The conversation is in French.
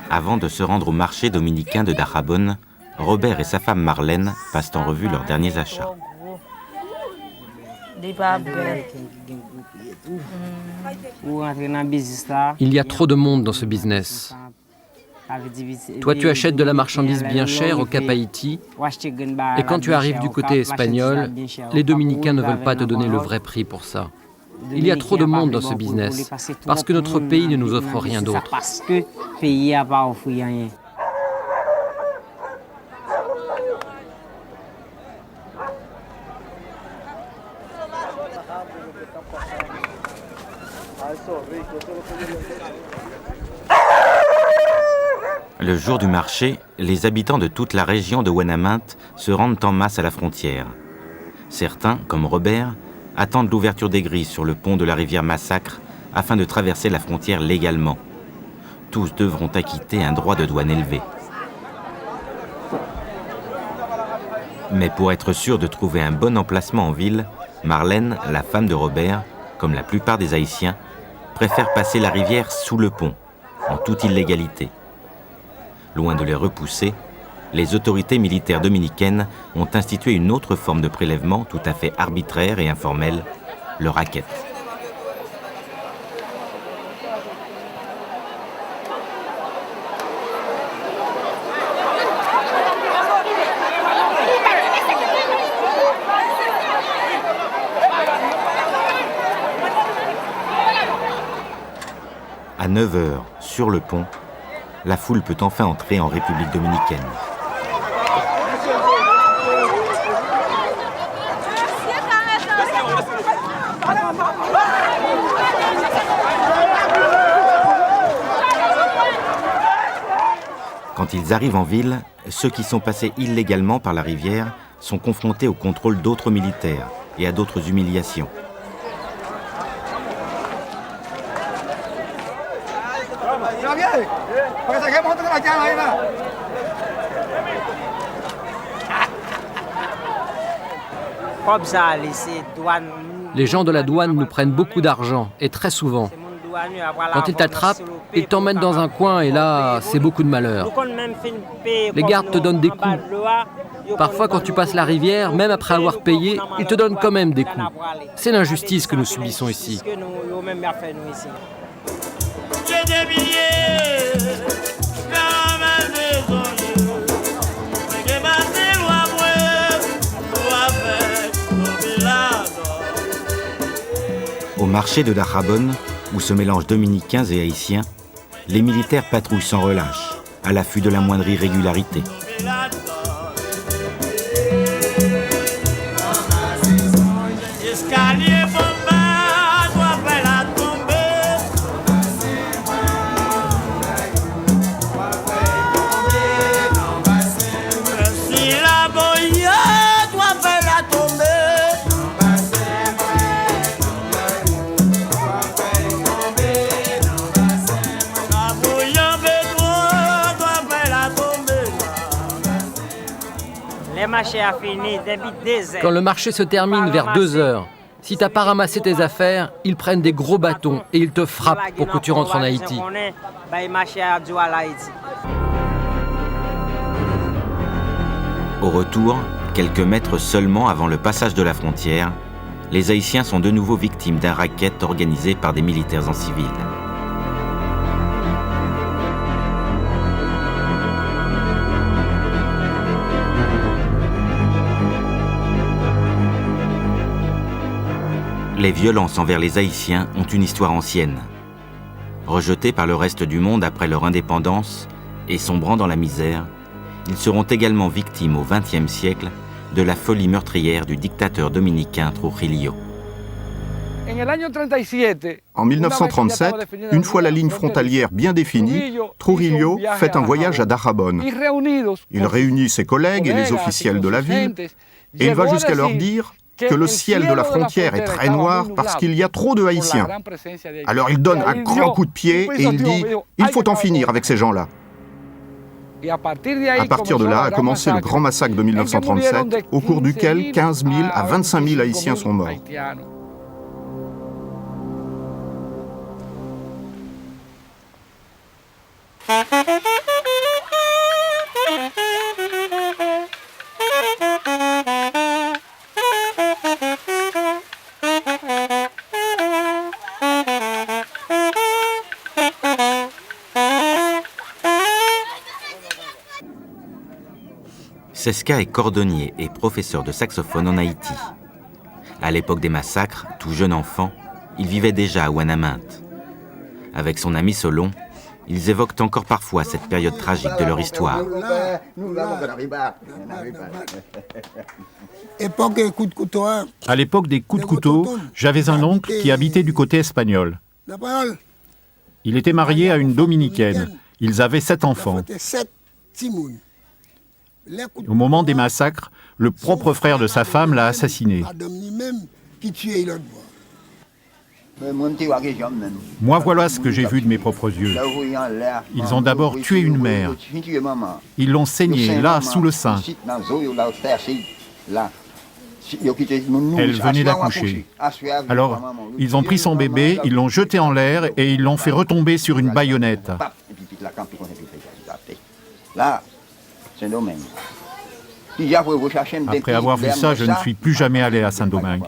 Avant de se rendre au marché dominicain de Dajabón, Robert et sa femme Marlène passent en revue leurs derniers achats. Il y a trop de monde dans ce business. Toi, tu achètes de la marchandise bien chère au Cap Haïti, et quand tu arrives du côté espagnol, les Dominicains ne veulent pas te donner le vrai prix pour ça. Il y a trop de monde dans ce business, parce que notre pays ne nous offre rien d'autre. Le jour du marché, les habitants de toute la région de Ouanaminthe se rendent en masse à la frontière. Certains, comme Robert, attendent l'ouverture des grilles sur le pont de la rivière Massacre afin de traverser la frontière légalement. Tous devront acquitter un droit de douane élevé. Mais pour être sûr de trouver un bon emplacement en ville, Marlène, la femme de Robert, comme la plupart des Haïtiens, préfère passer la rivière sous le pont, en toute illégalité. Loin de les repousser, les autorités militaires dominicaines ont institué une autre forme de prélèvement tout à fait arbitraire et informelle, le racket. À 9h, sur le pont, la foule peut enfin entrer en République dominicaine. Quand ils arrivent en ville, ceux qui sont passés illégalement par la rivière sont confrontés au contrôle d'autres militaires et à d'autres humiliations. Les gens de la douane nous prennent beaucoup d'argent, et très souvent. Quand ils t'attrapent, ils t'emmènent dans un coin et là, c'est beaucoup de malheur. Les gardes te donnent des coups. Parfois, quand tu passes la rivière, même après avoir payé, ils te donnent quand même des coups. C'est l'injustice que nous subissons ici. Au marché de Dajabón, où se mélangent dominicains et haïtiens, les militaires patrouillent sans relâche, à l'affût de la moindre irrégularité. Quand le marché se termine vers 2h, si t'as pas ramassé tes affaires, ils prennent des gros bâtons et ils te frappent pour que tu rentres en Haïti. Au retour, quelques mètres seulement avant le passage de la frontière, les Haïtiens sont de nouveau victimes d'un racket organisé par des militaires en civil. Les violences envers les Haïtiens ont une histoire ancienne. Rejetés par le reste du monde après leur indépendance et sombrant dans la misère, ils seront également victimes au XXe siècle de la folie meurtrière du dictateur dominicain Trujillo. En 1937, une fois la ligne frontalière bien définie, Trujillo fait un voyage à Dajabón. Il réunit ses collègues et les officiels de la ville et il va jusqu'à leur dire que le ciel de la frontière est très noir parce qu'il y a trop de Haïtiens. Alors il donne un grand coup de pied et il dit « Il faut en finir avec ces gens-là ». À partir de là a commencé le grand massacre de 1937, au cours duquel 15 000 à 25 000 Haïtiens sont morts. Seska est cordonnier et professeur de saxophone en Haïti. À l'époque des massacres, tout jeune enfant, il vivait déjà à Ouanaminthe. Avec son ami Solon, ils évoquent encore parfois cette période tragique de leur histoire. À l'époque des coups de couteau, j'avais un oncle qui habitait du côté espagnol. Il était marié à une dominicaine. Ils avaient 7 enfants. Au moment des massacres, le propre frère de sa femme l'a assassiné. Moi, voilà ce que j'ai vu de mes propres yeux. Ils ont d'abord tué une mère. Ils l'ont saignée, là, sous le sein. Elle venait d'accoucher. Alors, ils ont pris son bébé, ils l'ont jeté en l'air et ils l'ont fait retomber sur une baïonnette. Après avoir vu ça, je ne suis plus jamais allé à Saint-Domingue.